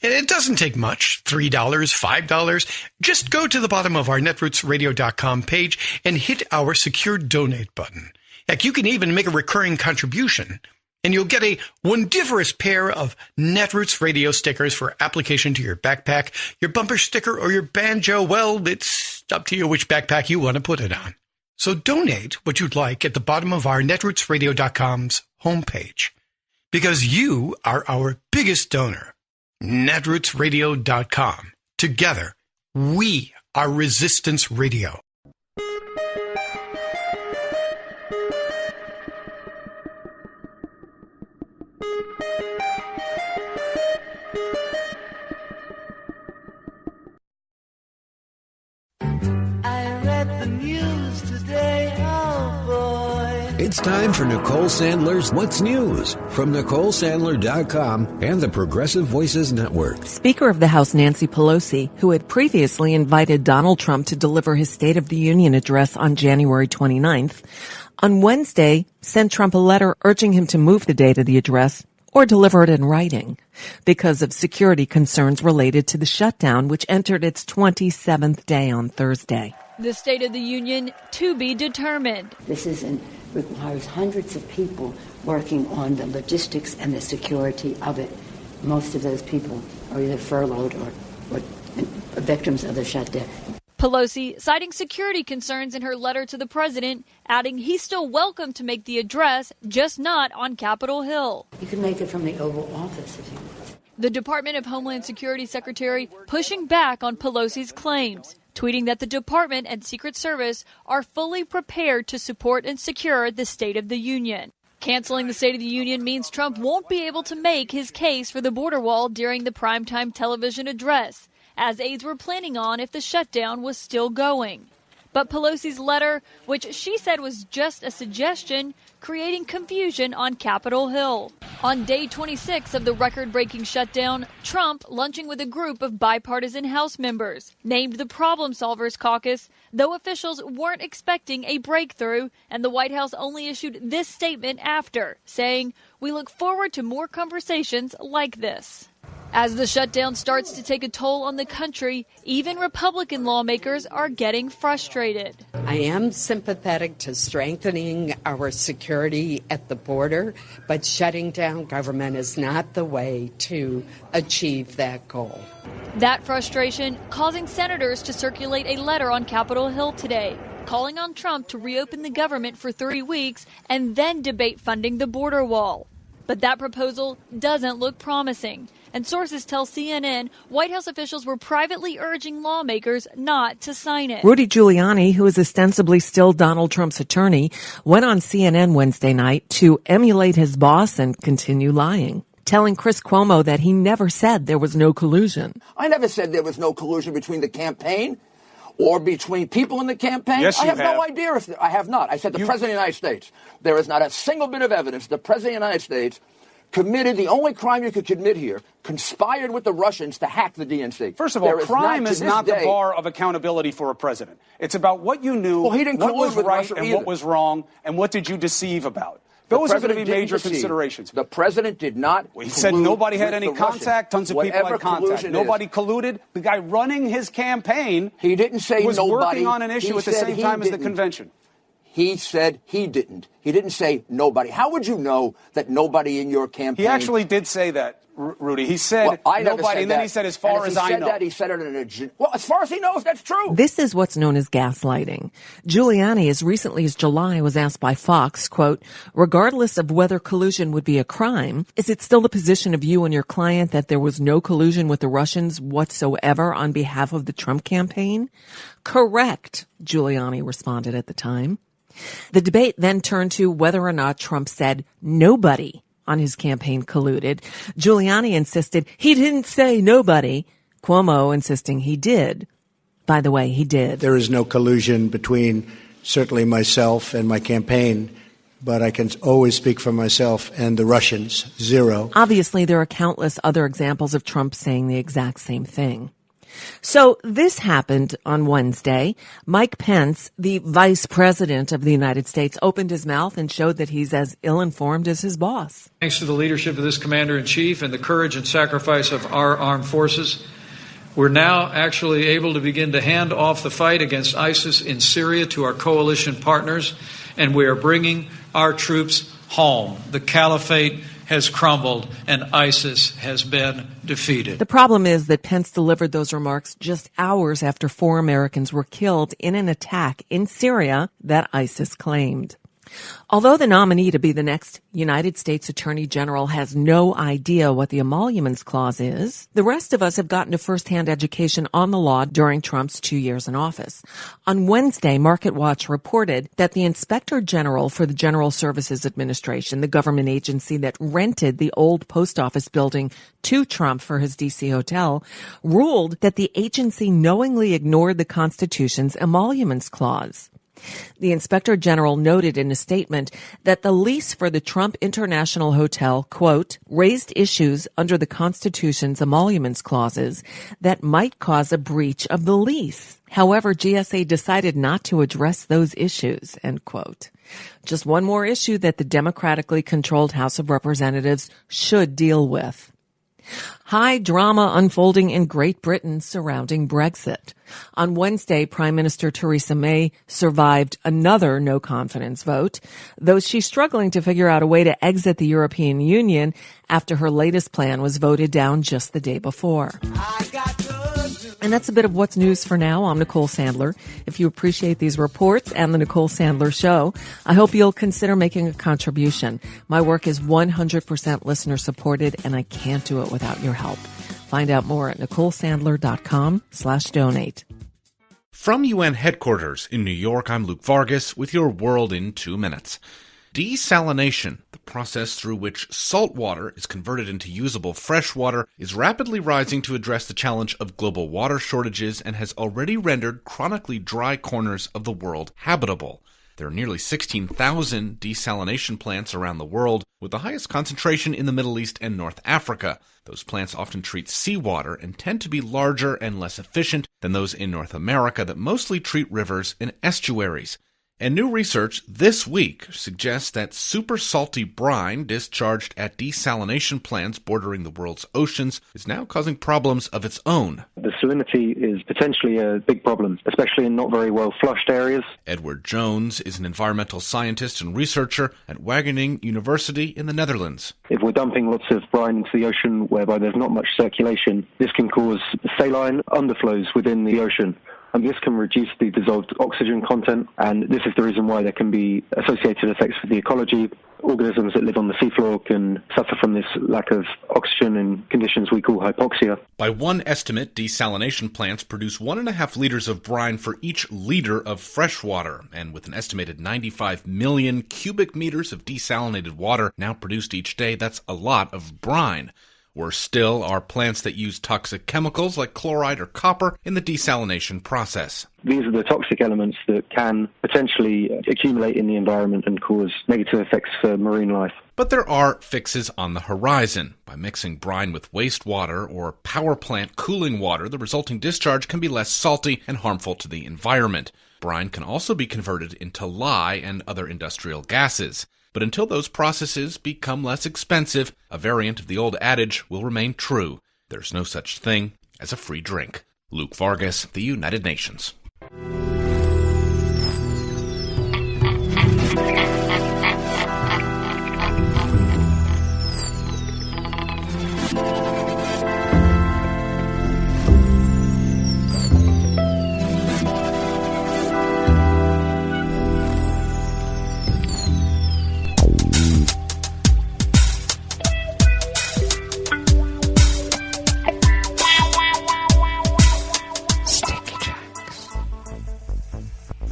And it doesn't take much, $3, $5. Just go to the bottom of our netrootsradio.com page and hit our secure donate button. Heck, you can even make a recurring contribution. And you'll get a wondiferous pair of Netroots radio stickers for application to your backpack, your bumper sticker, or your banjo. Well, it's up to you which backpack you want to put it on. So donate what you'd like at the bottom of our netrootsradio.com's homepage. Because you are our biggest donor. Netrootsradio.com. Together, we are Resistance Radio. It's time for Nicole Sandler's What's News from NicoleSandler.com and the Progressive Voices Network. Speaker of the House Nancy Pelosi, who had previously invited Donald Trump to deliver his State of the Union address on January 29th, on Wednesday sent Trump a letter urging him to move the date of the address or deliver it in writing because of security concerns related to the shutdown, which entered its 27th day on Thursday. The State of the Union to be determined. This requires hundreds of people working on the logistics and the security of it. Most of those people are either furloughed or victims of the shutdown. Pelosi citing security concerns in her letter to the president, adding he's still welcome to make the address, just not on Capitol Hill. You can make it from the Oval Office if you want. The Department of Homeland Security Secretary pushing back on Pelosi's claims, tweeting that the department and Secret Service are fully prepared to support and secure the State of the Union. Canceling the State of the Union means Trump won't be able to make his case for the border wall during the primetime television address, as aides were planning on if the shutdown was still going. But Pelosi's letter, which she said was just a suggestion, creating confusion on Capitol Hill. On day 26 of the record-breaking shutdown, Trump, lunching with a group of bipartisan House members, named the Problem Solvers Caucus, though officials weren't expecting a breakthrough, and the White House only issued this statement after, saying, "We look forward to more conversations like this." As the shutdown starts to take a toll on the country, even Republican lawmakers are getting frustrated. I am sympathetic to strengthening our security at the border, but shutting down government is not the way to achieve that goal. That frustration causing senators to circulate a letter on Capitol Hill today, calling on Trump to reopen the government for 3 weeks and then debate funding the border wall. But that proposal doesn't look promising. And sources tell CNN White House officials were privately urging lawmakers not to sign it. Rudy Giuliani, who is ostensibly still Donald Trump's attorney, went on CNN Wednesday night to emulate his boss and continue lying, telling Chris Cuomo that he never said there was no collusion. I never said there was no collusion between the campaign or between people in the campaign. Yes, I have no idea if I have not. I said the President of the United States. There is not a single bit of evidence the President of the United States committed the only crime you could commit here, conspired with the Russians to hack the DNC. First of all, crime is not the bar of accountability for a president. It's about what you knew, what was right and what was wrong, and what did you deceive about. Those are going to be major considerations. The president did not. He said nobody had any contact. Tons of people had contact. Nobody colluded. The guy running his campaign he didn't say was nobody. Working on an issue at the same time as the convention. He said he didn't. He didn't say nobody. How would you know that nobody in your campaign? He actually did say that, Rudy. He said nobody, and then he said, as far as I know. He said it in a... Well, as far as he knows, that's true. This is what's known as gaslighting. Giuliani, as recently as July, was asked by Fox, quote, regardless of whether collusion would be a crime, is it still the position of you and your client that there was no collusion with the Russians whatsoever on behalf of the Trump campaign? Correct, Giuliani responded at the time. The debate then turned to whether or not Trump said nobody on his campaign colluded. Giuliani insisted he didn't say nobody. Cuomo insisting he did. By the way, he did. There is no collusion between certainly myself and my campaign, but I can always speak for myself and the Russians. Zero. Obviously, there are countless other examples of Trump saying the exact same thing. So this happened on Wednesday. Mike Pence, the vice president of the United States, opened his mouth and showed that he's as ill-informed as his boss. Thanks to the leadership of this commander-in-chief and the courage and sacrifice of our armed forces, we're now actually able to begin to hand off the fight against ISIS in Syria to our coalition partners, and we are bringing our troops home. The caliphate has crumbled and ISIS has been defeated. The problem is that Pence delivered those remarks just hours after 4 Americans were killed in an attack in Syria that ISIS claimed. Although the nominee to be the next United States Attorney General has no idea what the emoluments clause is, the rest of us have gotten a first-hand education on the law during Trump's 2 years in office. On Wednesday, MarketWatch reported that the Inspector General for the General Services Administration, the government agency that rented the old post office building to Trump for his D.C. hotel, ruled that the agency knowingly ignored the Constitution's emoluments clause. The Inspector General noted in a statement that the lease for the Trump International Hotel, quote, raised issues under the Constitution's emoluments clauses that might cause a breach of the lease. However, GSA decided not to address those issues, end quote. Just one more issue that the democratically controlled House of Representatives should deal with. High drama unfolding in Great Britain surrounding Brexit. On Wednesday, Prime Minister Theresa May survived another no-confidence vote, though she's struggling to figure out a way to exit the European Union after her latest plan was voted down just the day before. And that's a bit of what's news for now. I'm Nicole Sandler. If you appreciate these reports and the Nicole Sandler Show, I hope you'll consider making a contribution. My work is 100% listener supported, and I can't do it without your help. Find out more at NicoleSandler.com/donate. From UN headquarters in New York, I'm Luke Vargas with your World in 2 Minutes. Desalination, the process through which salt water is converted into usable fresh water, is rapidly rising to address the challenge of global water shortages and has already rendered chronically dry corners of the world habitable. There are nearly 16,000 desalination plants around the world, with the highest concentration in the Middle East and North Africa. Those plants often treat seawater and tend to be larger and less efficient than those in North America that mostly treat rivers and estuaries. And new research this week suggests that super salty brine discharged at desalination plants bordering the world's oceans is now causing problems of its own. The salinity is potentially a big problem, especially in not very well flushed areas. Edward Jones is an environmental scientist and researcher at Wageningen University in the Netherlands. If we're dumping lots of brine into the ocean whereby there's not much circulation, this can cause saline underflows within the ocean. And this can reduce the dissolved oxygen content, and this is the reason why there can be associated effects with the ecology. Organisms that live on the seafloor can suffer from this lack of oxygen in conditions we call hypoxia. By one estimate, desalination plants produce 1.5 liters of brine for each liter of fresh water, and with an estimated 95 million cubic meters of desalinated water now produced each day, that's a lot of brine. Worse still are plants that use toxic chemicals like chloride or copper in the desalination process. These are the toxic elements that can potentially accumulate in the environment and cause negative effects for marine life. But there are fixes on the horizon. By mixing brine with wastewater or power plant cooling water, the resulting discharge can be less salty and harmful to the environment. Brine can also be converted into lye and other industrial gases. But until those processes become less expensive, a variant of the old adage will remain true. There's no such thing as a free drink. Luke Vargas, The United Nations.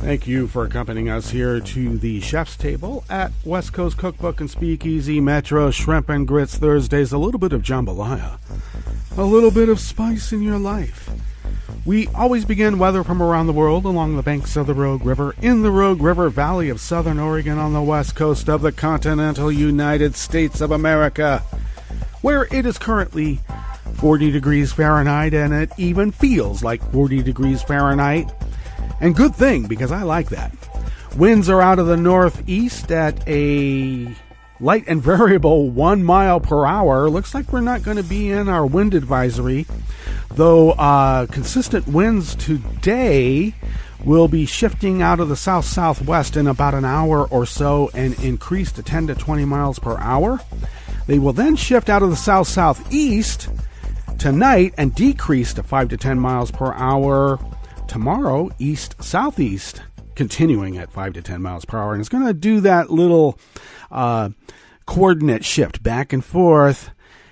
Thank you for accompanying us here to the chef's table at West Coast Cookbook and Speakeasy Metro Shrimp and Grits Thursdays. A little bit of jambalaya, a little bit of spice in your life. We always begin weather from around the world along the banks of the Rogue River, in the Rogue River Valley of Southern Oregon on the west coast of the continental United States of America, where it is currently 40 degrees Fahrenheit and it even feels like 40 degrees Fahrenheit. And good thing, because I like that. Winds are out of the northeast at a light and variable 1 mile per hour. Looks like we're not going to be in our wind advisory, though consistent winds today will be shifting out of the south-southwest in about an hour or so and increase to 10 to 20 miles per hour. They will then shift out of the south-southeast tonight and decrease to 5 to 10 miles per hour tomorrow, east-southeast, continuing at 5 to 10 miles per hour. And it's going to do that little coordinate shift back and forth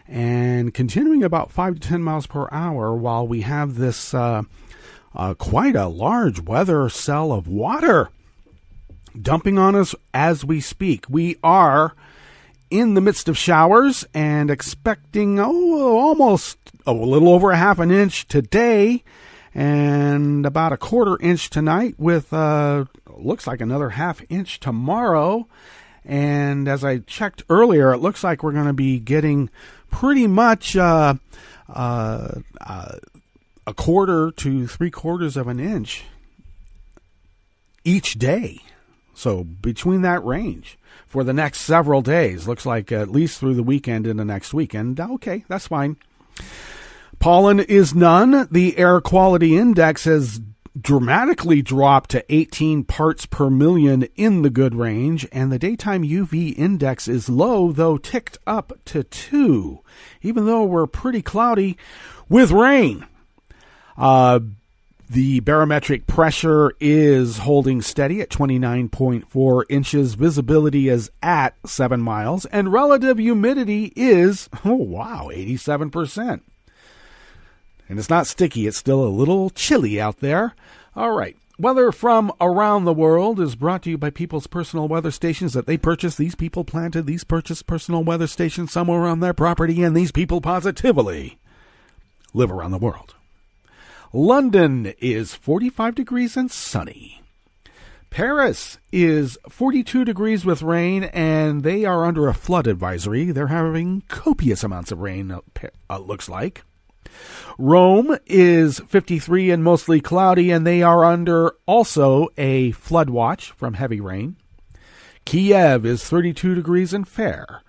and continuing about 5 to 10 miles per hour while we have this quite a large weather cell of water dumping on us as we speak. We are in the midst of showers and expecting almost a little over a half an inch today and about a quarter inch tonight with a looks like another half-inch tomorrow. And as I checked earlier, it looks like we're going to be getting pretty much a quarter to 3/4 of an inch each day. So between that range for the next several days, looks like at least through the weekend and the next weekend. Okay, that's fine. Pollen is none. The air quality index has dramatically dropped to 18 parts per million in the good range, and the daytime UV index is low, though ticked up to 2, even though we're pretty cloudy with rain. The barometric pressure is holding steady at 29.4 inches. Visibility is at 7 miles, and relative humidity is, 87%. And it's not sticky. It's still a little chilly out there. All right. Weather from around the world is brought to you by people's personal weather stations that they purchased. These people planted. These purchased personal weather stations somewhere on their property, and these people positively live around the world. London is 45 degrees and sunny. Paris is 42 degrees with rain, and they are under a flood advisory. They're having copious amounts of rain, looks like. Rome is 53 and mostly cloudy, and they are under also a flood watch from heavy rain. Kiev is 32 degrees and fair.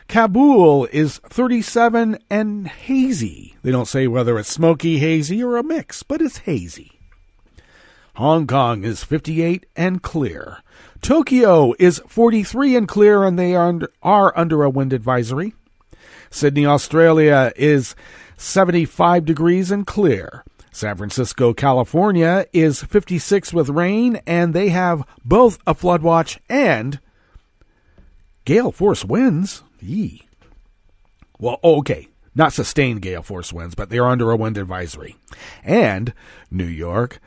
Kabul is 37 and hazy. They don't say whether it's smoky, hazy, or a mix, but it's hazy. Hong Kong is 58 and clear. Tokyo is 43 and clear, and they are under a wind advisory. Sydney, Australia is 75 degrees and clear. San Francisco, California is 56 with rain, and they have both a flood watch and gale force winds. Yee. Well, okay, not sustained gale force winds, but they're under a wind advisory. And New York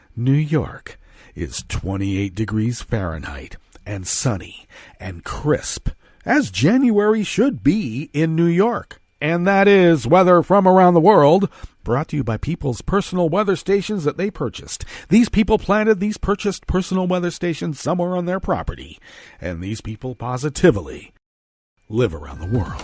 is 28 degrees Fahrenheit and sunny and crisp, as January should be in New York. And that is weather from around the world, brought to you by people's personal weather stations that they purchased. These people planted, these purchased personal weather stations somewhere on their property. And these people positively live around the world.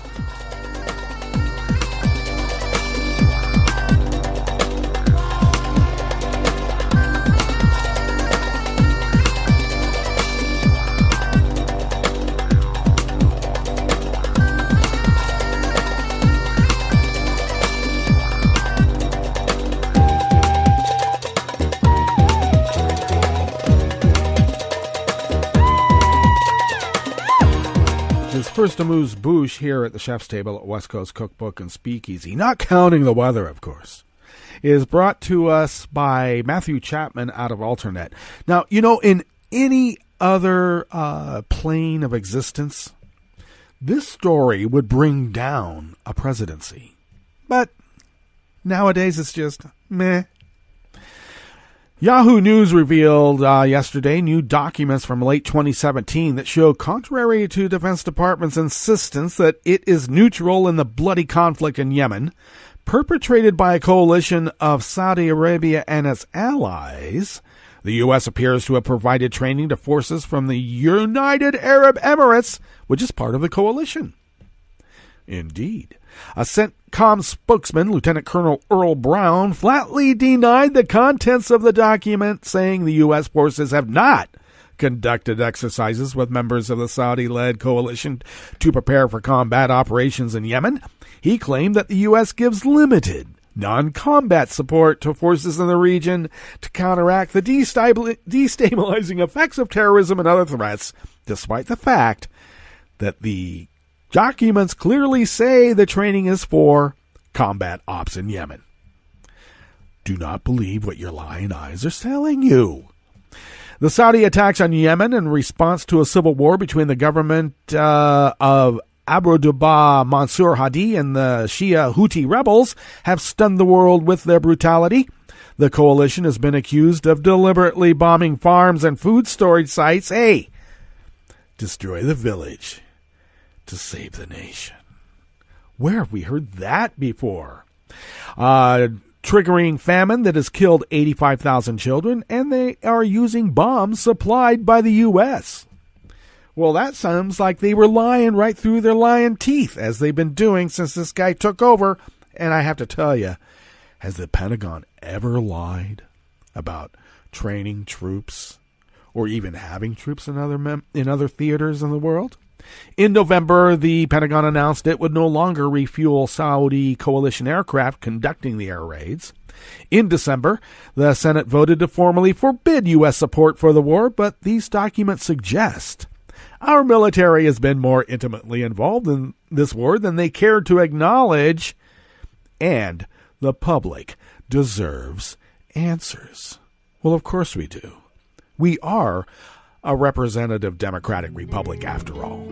First amuse-bouche here at the chef's table at West Coast Cookbook and Speakeasy, not counting the weather, of course, is brought to us by Matthew Chapman out of Alternet. Now, in any other plane of existence, this story would bring down a presidency. But nowadays it's just meh. Yahoo News revealed yesterday new documents from late 2017 that show, contrary to Defense Department's insistence that it is neutral in the bloody conflict in Yemen, perpetrated by a coalition of Saudi Arabia and its allies, the U.S. appears to have provided training to forces from the United Arab Emirates, which is part of the coalition. Indeed. A CENTCOM spokesman, Lieutenant Colonel Earl Brown, flatly denied the contents of the document, saying the U.S. forces have not conducted exercises with members of the Saudi-led coalition to prepare for combat operations in Yemen. He claimed that the U.S. gives limited non-combat support to forces in the region to counteract the destabilizing effects of terrorism and other threats, despite the fact that the documents clearly say the training is for combat ops in Yemen. Do not believe what your lying eyes are telling you. The Saudi attacks on Yemen in response to a civil war between the government of Abu Dubba Mansur Hadi and the Shia Houthi rebels have stunned the world with their brutality. The coalition has been accused of deliberately bombing farms and food storage sites. Hey, destroy the village to save the nation. Where have we heard that before? triggering famine that has killed 85,000 children, and they are using bombs supplied by the U.S. Well, that sounds like they were lying right through their lying teeth, as they've been doing since this guy took over. And I have to tell you, has the Pentagon ever lied about training troops or even having troops in other theaters in the world? In November, the Pentagon announced it would no longer refuel Saudi coalition aircraft conducting the air raids. In December, the Senate voted to formally forbid U.S. support for the war, but these documents suggest our military has been more intimately involved in this war than they cared to acknowledge, and the public deserves answers. Well, of course we do. We are a representative democratic republic after all.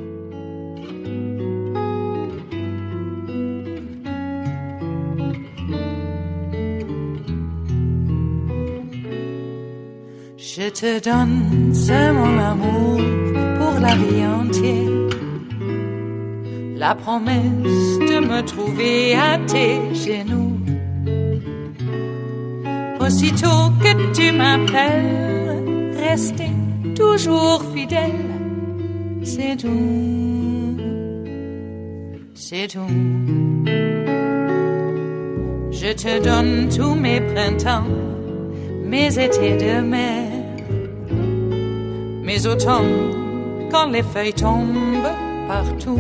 Je te donne ce mon amour pour la vie entière. La promesse de me trouver à tes genoux. Aussitôt que tu m'appelles, rester toujours fidèle, c'est tout, c'est tout. Je te donne tous mes printemps, mes étés de mer, mes automnes quand les feuilles tombent partout.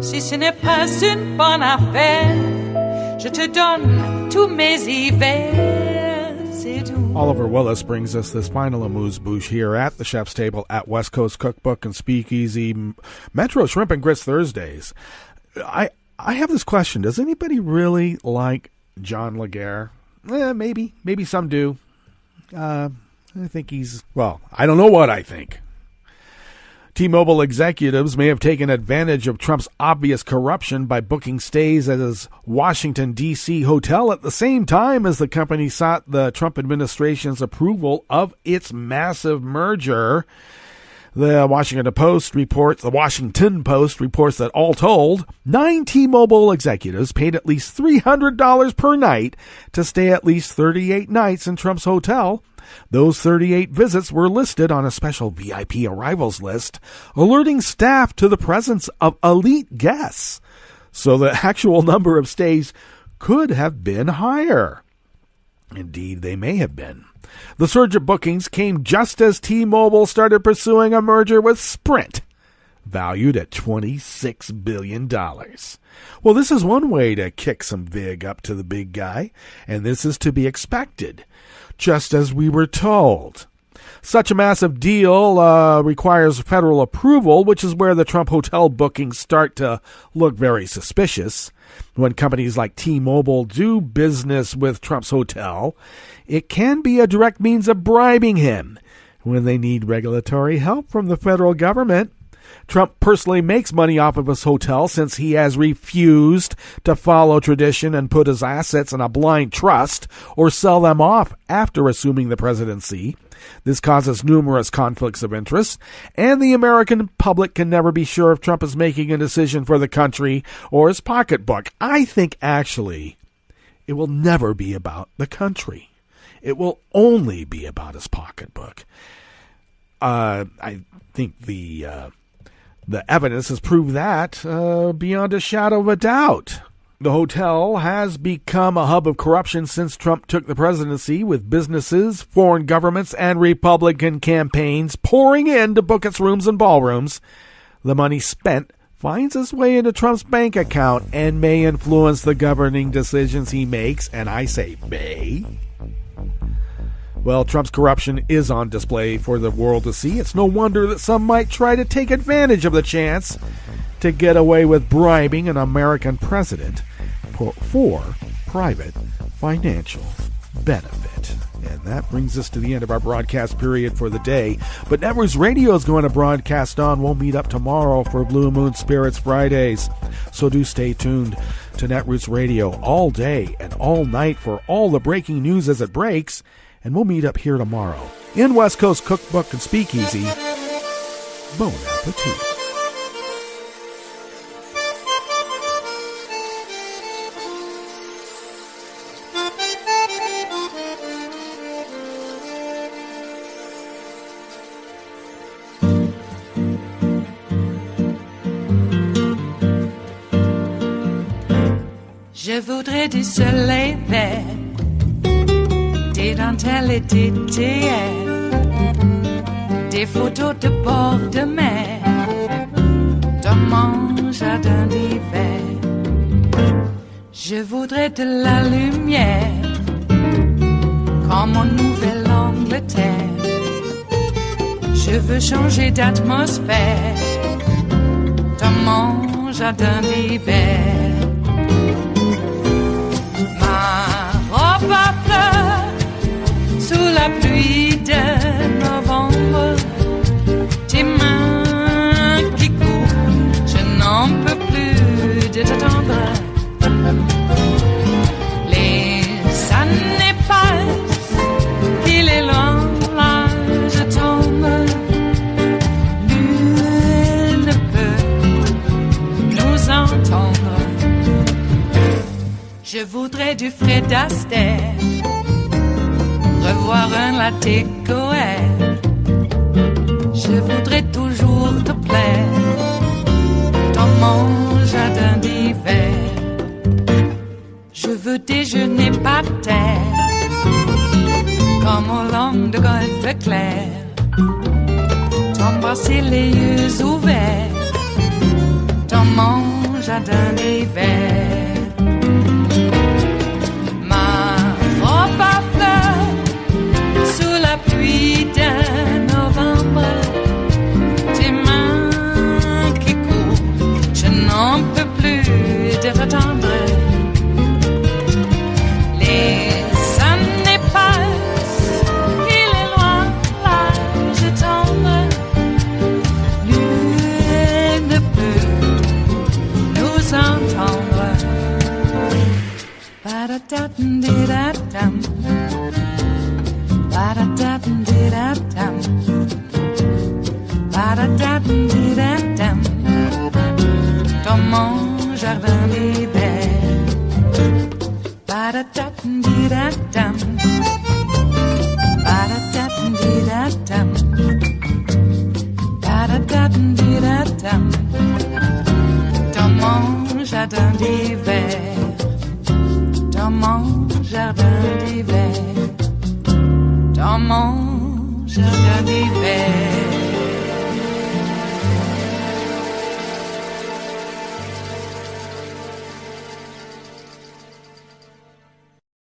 Si ce n'est pas une bonne affaire, je te donne tous mes hivers, c'est tout. Oliver Willis brings us this final amuse-bouche here at the Chef's Table at West Coast Cookbook and Speakeasy Metro Shrimp and Grits Thursdays. I have this question. Does anybody really like John Laguerre? Maybe some do. I think he's, well, I don't know what I think. T-Mobile executives may have taken advantage of Trump's obvious corruption by booking stays at his Washington, D.C. hotel at the same time as the company sought the Trump administration's approval of its massive merger. The Washington Post reports that all told, 9 T-Mobile executives paid at least $300 per night to stay at least 38 nights in Trump's hotel. Those 38 visits were listed on a special VIP arrivals list, alerting staff to the presence of elite guests. So the actual number of stays could have been higher. Indeed, they may have been. The surge of bookings came just as T-Mobile started pursuing a merger with Sprint, valued at $26 billion. Well, this is one way to kick some vig up to the big guy, and this is to be expected, just as we were told. Such a massive deal requires federal approval, which is where the Trump hotel bookings start to look very suspicious. When companies like T-Mobile do business with Trump's hotel, it can be a direct means of bribing him when they need regulatory help from the federal government. Trump personally makes money off of his hotel since he has refused to follow tradition and put his assets in a blind trust or sell them off after assuming the presidency. This causes numerous conflicts of interest, and the American public can never be sure if Trump is making a decision for the country or his pocketbook. I think, actually, it will never be about the country. It will only be about his pocketbook. I think the evidence has proved that beyond a shadow of a doubt. The hotel has become a hub of corruption since Trump took the presidency, with businesses, foreign governments, and Republican campaigns pouring in to book its rooms and ballrooms. The money spent finds its way into Trump's bank account and may influence the governing decisions he makes, and I say may. Well, Trump's corruption is on display for the world to see. It's no wonder that some might try to take advantage of the chance to get away with bribing an American president for private financial benefit. And that brings us to the end of our broadcast period for the day. But Netroots Radio is going to broadcast on. We'll meet up tomorrow for Blue Moon Spirits Fridays. So do stay tuned to Netroots Radio all day and all night for all the breaking news as it breaks. And we'll meet up here tomorrow in West Coast Cookbook and Speakeasy. Bon appetit. Je voudrais du soleil vert, des dentelles et des théières, des photos de bord de mer, dans mon jardin d'hiver. Je voudrais de la lumière, comme en Nouvelle-Angleterre. Je veux changer d'atmosphère, dans mon jardin d'hiver. Ma fleur sous la pluie de novembre, tes mains qui courent, je n'en peux plus de t'attendre. Les années passent, qu'il est loin, là je tombe. Nul ne peut nous entendre. Je voudrais du Fred Astaire, revoir un latte Goer. Je voudrais toujours te plaire, dans mon jardin d'hiver. Je veux déjeuner par terre, comme au long de golfe clair, t'embrasser les yeux ouverts, dans mon jardin d'hiver. Sous la pluie de novembre, tes mains qui courent, je n'en peux plus de t'attendre. Les années passent, il est loin, là je tombe. Nul ne peut nous entendre. Ba-da-da-dum-di-da-dum. Ba-da-da-dum-di-da-dum. Ba-da-da-dum-di-da-dum. Dans mon jardin d'hiver. Ba-da-da-dum-di-da-dum. Ba-da-da-dum-di-da-dum. Ba-da-da-dum-di-da-dum. Dans mon jardin d'hiver. Dans mon jardin d'hiver. Dans mon jardin d'hiver.